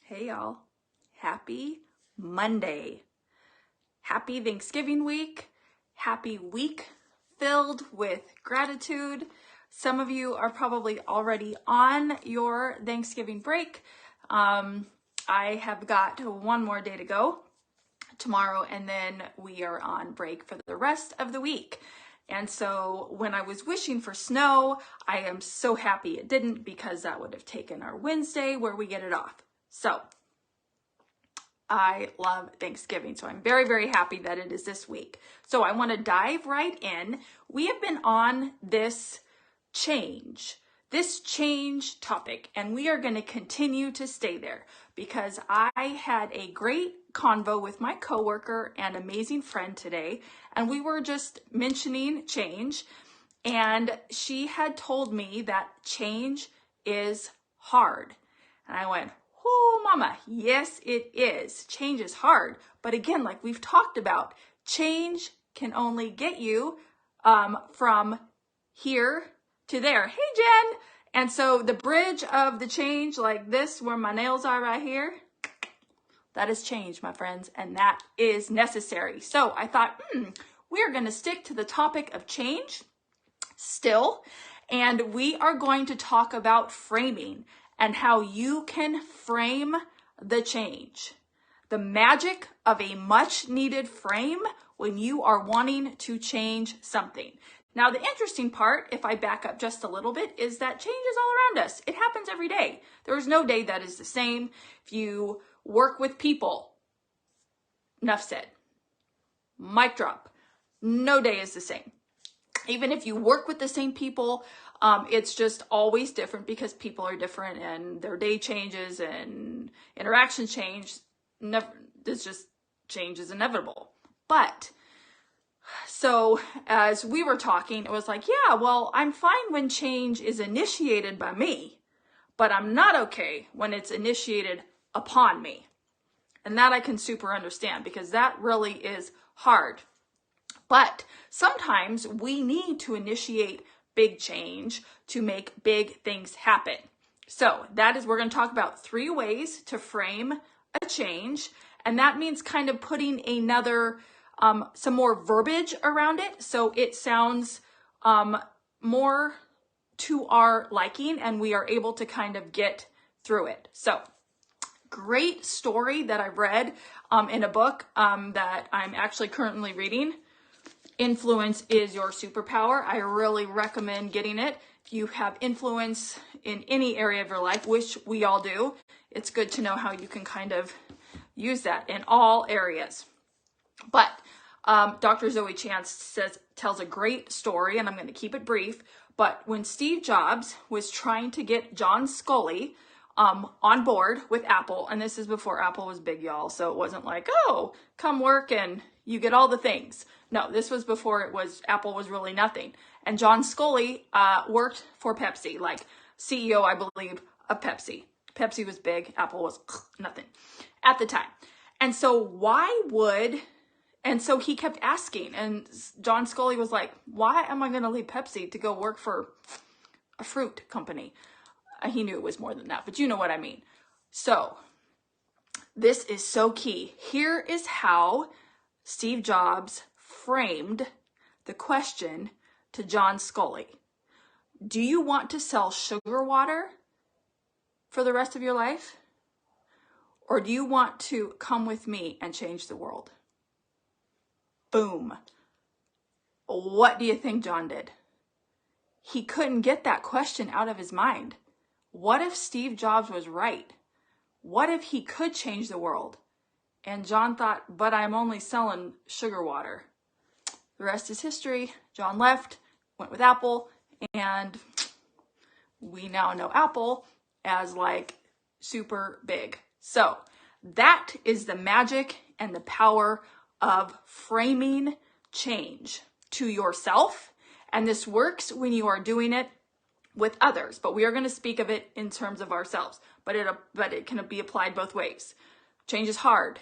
Hey y'all, happy Monday. Happy Thanksgiving week. Happy week filled with gratitude. Some of you are probably already on your Thanksgiving break. I have got one more day to go tomorrow, and then we are on break for the rest of the week. And so when I was wishing for snow, I am so happy it didn't, because that would have taken our Wednesday where we get it off. So I love Thanksgiving, so I'm very, very happy that it is this week. So I want to dive right in. We have been on this change topic, and we are going to continue to stay there, because I had a great convo with my coworker and amazing friend today, and we were just mentioning change, and she had told me that change is hard. And I went, "Oh, mama, yes, it is. Change is hard." But again, like we've talked about, change can only get you from here to there. Hey, Jen. And so the bridge of the change, like this, where my nails are right here, that is change, my friends, and that is necessary. So I thought, we're going to stick to the topic of change still, and we are going to talk about framing and how you can frame the change. The magic of a much needed frame when you are wanting to change something. Now, the interesting part, if I back up just a little bit, is that change is all around us. It happens every day. There is no day that is the same. If you work with people, enough said. Mic drop. No day is the same. Even if you work with the same people, it's just always different, because people are different and their day changes and interactions change. Change is inevitable. But so as we were talking, it was like, yeah, well, I'm fine when change is initiated by me, but I'm not okay when it's initiated upon me. And that I can super understand, because that really is hard. But sometimes we need to initiate big change to make big things happen. So we're going to talk about 3 ways to frame a change. And that means kind of putting some more verbiage around it, so it sounds more to our liking, and we are able to kind of get through it. So, great story that I read in a book that I'm actually currently reading. Influence is Your Superpower. I really recommend getting it. If you have influence in any area of your life, which we all do, it's good to know how you can kind of use that in all areas. But Dr. Zoe Chance tells a great story, and I'm going to keep it brief. But when Steve Jobs was trying to get John Sculley on board with Apple, and this is before Apple was big, y'all, so it wasn't like, oh, come work and you get all the things. No, this was before Apple was really nothing. And John Sculley worked for Pepsi, like CEO, I believe, of Pepsi. Pepsi was big, Apple was nothing at the time. And so so he kept asking, and John Sculley was like, why am I going to leave Pepsi to go work for a fruit company? He knew it was more than that, but you know what I mean. So this is so key. Here is how Steve Jobs framed the question to John Sculley. Do you want to sell sugar water for the rest of your life? Or do you want to come with me and change the world? Boom. What do you think John did? He couldn't get that question out of his mind. What if Steve Jobs was right? What if he could change the world? And John thought, but I'm only selling sugar water. The rest is history. John left, went with Apple, and we now know Apple as like super big. So that is the magic and the power of framing change to yourself. And this works when you are doing it with others, but we are going to speak of it in terms of ourselves. But it can be applied both ways. Change is hard.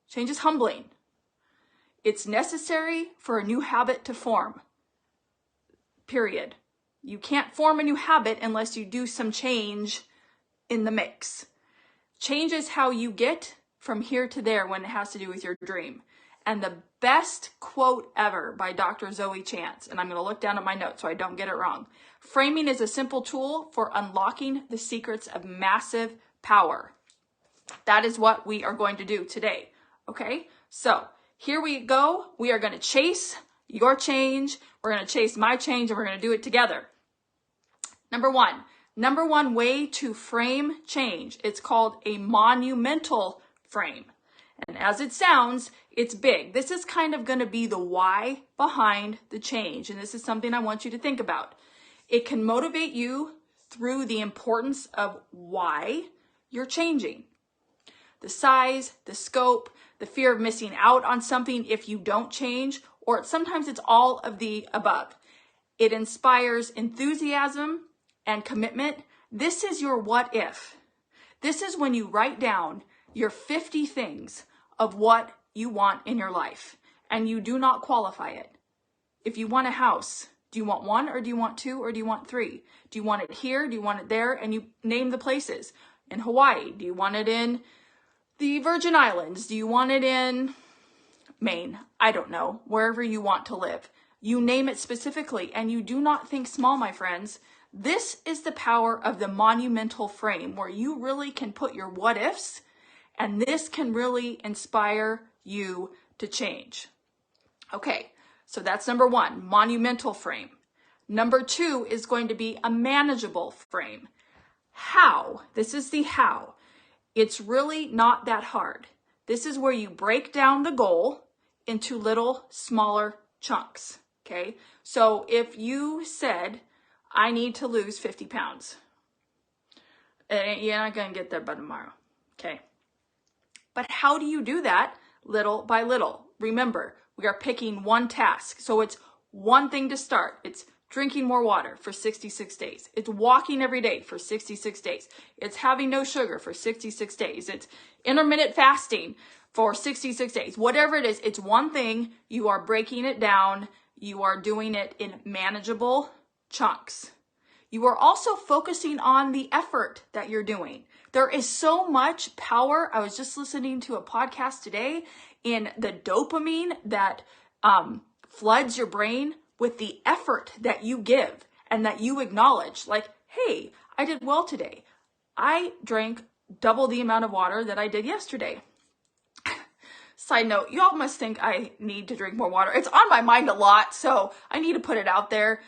Change is humbling. It's necessary for a new habit to form. Period. You can't form a new habit unless you do some change in the mix. Change is how you get from here to there when it has to do with your dream. And the best quote ever by Dr. Zoe Chance, and I'm going to look down at my notes so I don't get it wrong. Framing is a simple tool for unlocking the secrets of massive power. That is what we are going to do today. Okay, so here we go. We are going to chase your change. We're going to chase my change, and we're going to do it together. Number one way to frame change. It's called a monumental frame. And as it sounds, it's big. This is kind of going to be the why behind the change. And this is something I want you to think about. It can motivate you through the importance of why you're changing. The size, the scope, the fear of missing out on something if you don't change, or sometimes it's all of the above. It inspires enthusiasm and commitment. This is your what if. This is when you write down your 50 things of what you want in your life, and you do not qualify it. If you want a house, do you want one, or do you want two, or do you want three? Do you want it here? Do you want it there? And you name the places. In Hawaii, do you want it in the Virgin Islands? Do you want it in Maine? I don't know, wherever you want to live. You name it specifically, and you do not think small, my friends. This is the power of the monumental frame, where you really can put your what ifs, and this can really inspire you to change. Okay, so that's number one, monumental frame. Number two is going to be a manageable frame. How? This is the how. It's really not that hard. This is where you break down the goal into little smaller chunks. Okay, so if you said, I need to lose 50 pounds, you're not going to get there by tomorrow. Okay. But how do you do that? Little by little. Remember, we are picking one task. So it's one thing to start. It's drinking more water for 66 days. It's walking every day for 66 days. It's having no sugar for 66 days. It's intermittent fasting for 66 days. Whatever it is, it's one thing. You are breaking it down. You are doing it in manageable chunks. You are also focusing on the effort that you're doing. There is so much power. I was just listening to a podcast today in the dopamine that floods your brain with the effort that you give and that you acknowledge. Like, hey, I did well today. I drank double the amount of water that I did yesterday. Side note, you all must think I need to drink more water. It's on my mind a lot, so I need to put it out there.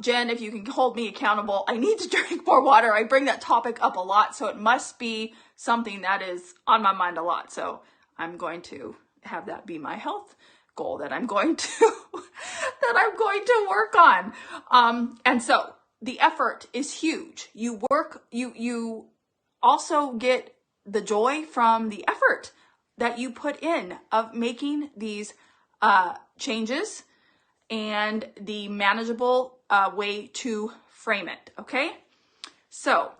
Jen, if you can hold me accountable, I need to drink more water. I bring that topic up a lot, so it must be something that is on my mind a lot. So I'm going to have that be my health goal that I'm going to work on. And so the effort is huge. You also get the joy from the effort that you put in of making these changes and the manageable way to frame it, okay? So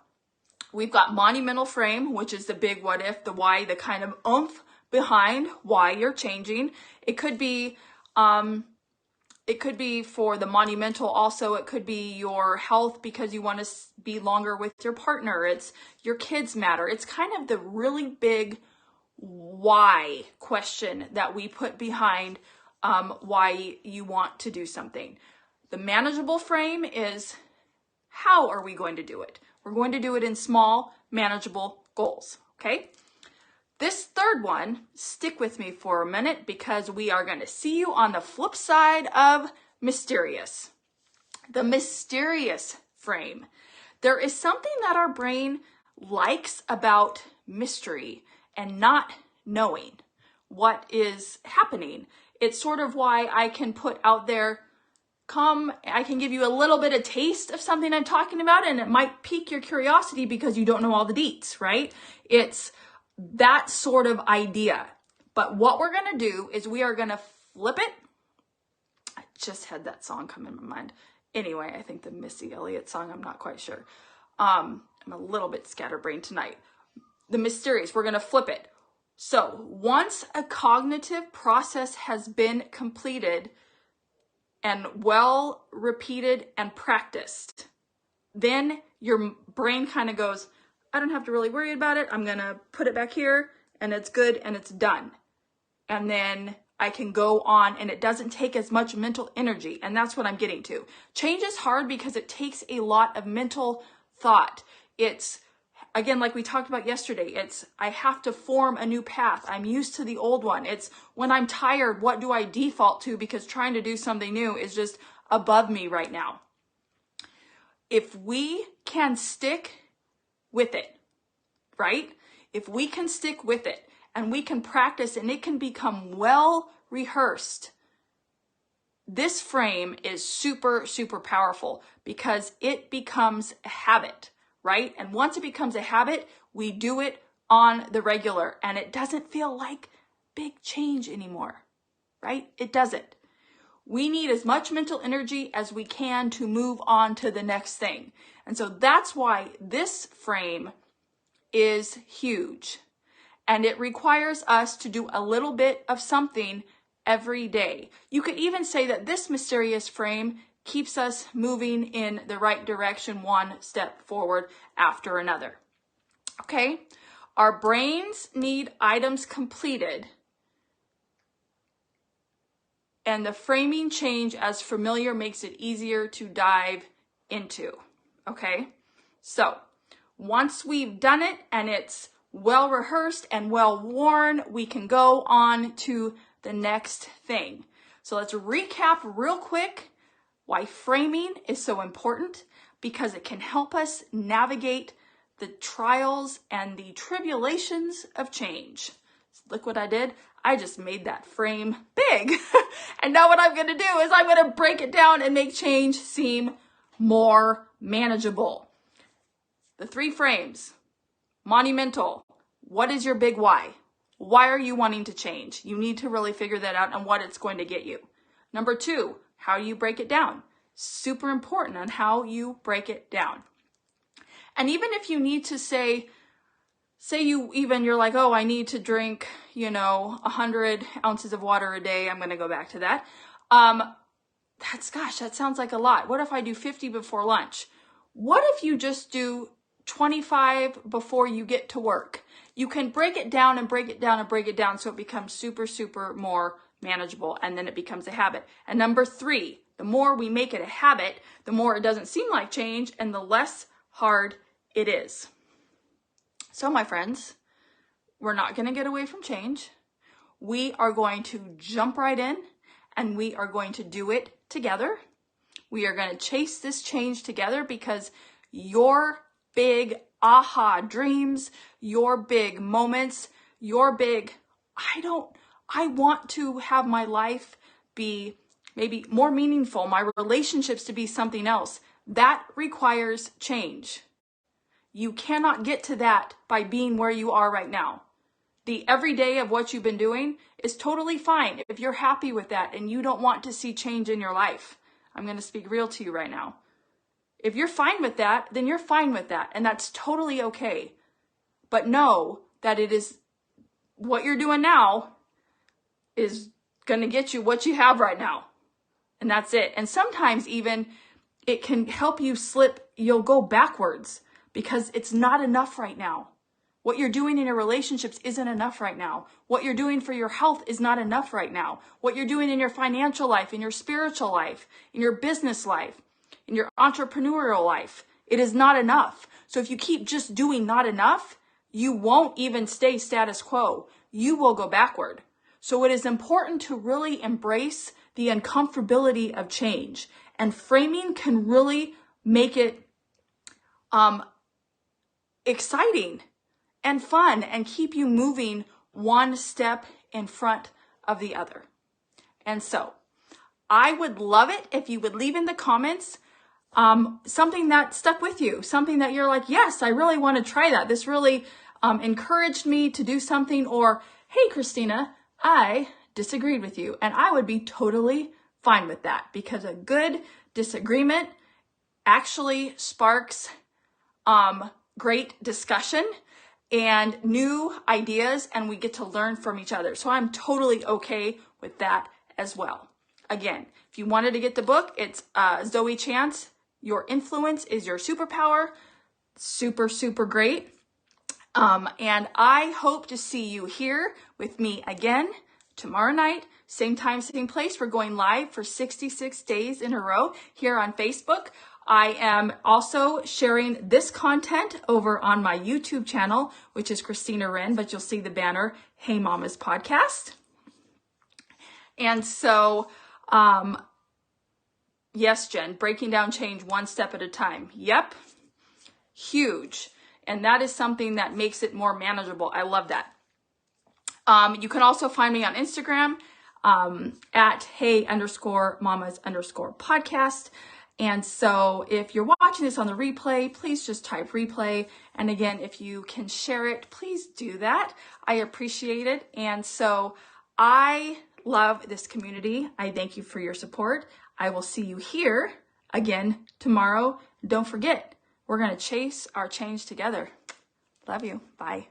we've got monumental frame, which is the big what if, the why, the kind of oomph behind why you're changing. It could be for the monumental also, it could be your health because you want to be longer with your partner. It's your kids matter. It's kind of the really big why question that we put behind why you want to do something. The manageable frame is how are we going to do it? We're going to do it in small, manageable goals, okay? This third one, stick with me for a minute because we are going to see you on the flip side of mysterious. The mysterious frame. There is something that our brain likes about mystery and not knowing what is happening. It's sort of why I can put out there, I can give you a little bit of taste of something I'm talking about, and it might pique your curiosity because you don't know all the deets, right? It's that sort of idea. But what we're going to do is we are going to flip it. I just had that song come in my mind. Anyway, I think the Missy Elliott song, I'm not quite sure. I'm a little bit scatterbrained tonight. The mysterious, we're going to flip it. So once a cognitive process has been completed and well repeated and practiced, then your brain kind of goes, I don't have to really worry about it. I'm going to put it back here and it's good and it's done. And then I can go on and it doesn't take as much mental energy. And that's what I'm getting to. Change is hard because it takes a lot of mental thought. It's, again, like we talked about yesterday, it's I have to form a new path. I'm used to the old one. It's when I'm tired, what do I default to? Because trying to do something new is just above me right now. If we can stick with it, right? If we can stick with it and we can practice and it can become well rehearsed, this frame is super, super powerful because it becomes a habit, right? And once it becomes a habit, we do it on the regular and it doesn't feel like big change anymore, right? It doesn't. We need as much mental energy as we can to move on to the next thing. And so that's why this frame is huge. And it requires us to do a little bit of something every day. You could even say that this mysterious frame keeps us moving in the right direction, one step forward after another. Okay? Our brains need items completed, and the framing change as familiar makes it easier to dive into. Okay? So, once we've done it and it's well rehearsed and well worn, we can go on to the next thing. So let's recap real quick why framing is so important, because it can help us navigate the trials and the tribulations of change. Look what I did. I just made that frame big. And now what I'm going to do is I'm going to break it down and make change seem more manageable. The 3 frames. Monumental. What is your big why? Why are you wanting to change? You need to really figure that out and what it's going to get you. Number 2, how do you break it down? Super important on how you break it down. And even if you need to say you're like, oh, I need to drink, 100 ounces of water a day. I'm going to go back to that. That sounds like a lot. What if I do 50 before lunch? What if you just do 25 before you get to work? You can break it down and break it down and break it down so it becomes super, super more manageable, and then it becomes a habit. And number 3, the more we make it a habit, the more it doesn't seem like change and the less hard it is. So my friends, we're not going to get away from change. We are going to jump right in and we are going to do it together. We are going to chase this change together because your big aha dreams, your big moments, your big, I want to have my life be maybe more meaningful, my relationships to be something else. That requires change. You cannot get to that by being where you are right now. The everyday of what you've been doing is totally fine if you're happy with that and you don't want to see change in your life. I'm going to speak real to you right now. If you're fine with that, then you're fine with that, and that's totally okay. But know that it is what you're doing now is going to get you what you have right now. And that's it. And sometimes even it can help you you'll go backwards because it's not enough right now. What you're doing in your relationships isn't enough right now. What you're doing for your health is not enough right now. What you're doing in your financial life, in your spiritual life, in your business life, in your entrepreneurial life, it is not enough. So if you keep just doing not enough, you won't even stay status quo. You will go backward. So it is important to really embrace the uncomfortability of change. And framing can really make it exciting and fun and keep you moving one step in front of the other. And so I would love it if you would leave in the comments something that stuck with you, something that you're like, yes, I really want to try that. This really encouraged me to do something, or, hey, Christina, I disagreed with you. And I would be totally fine with that because a good disagreement actually sparks great discussion and new ideas, and we get to learn from each other. So I'm totally okay with that as well. Again, if you wanted to get the book, it's Zoe Chance, Your Influence is Your Superpower. Super, super great. And I hope to see you here with me again tomorrow night, same time, same place. We're going live for 66 days in a row here on Facebook. I am also sharing this content over on my YouTube channel, which is Christina Wren, but you'll see the banner, Hey Mamas Podcast. And so, yes, Jen, breaking down change one step at a time. Yep, huge. And that is something that makes it more manageable. I love that. You can also find me on Instagram at hey_mamas_podcast. And so if you're watching this on the replay, please just type replay. And again, if you can share it, please do that. I appreciate it. And so I love this community. I thank you for your support. I will see you here again tomorrow. Don't forget, we're going to chase our change together. Love you. Bye.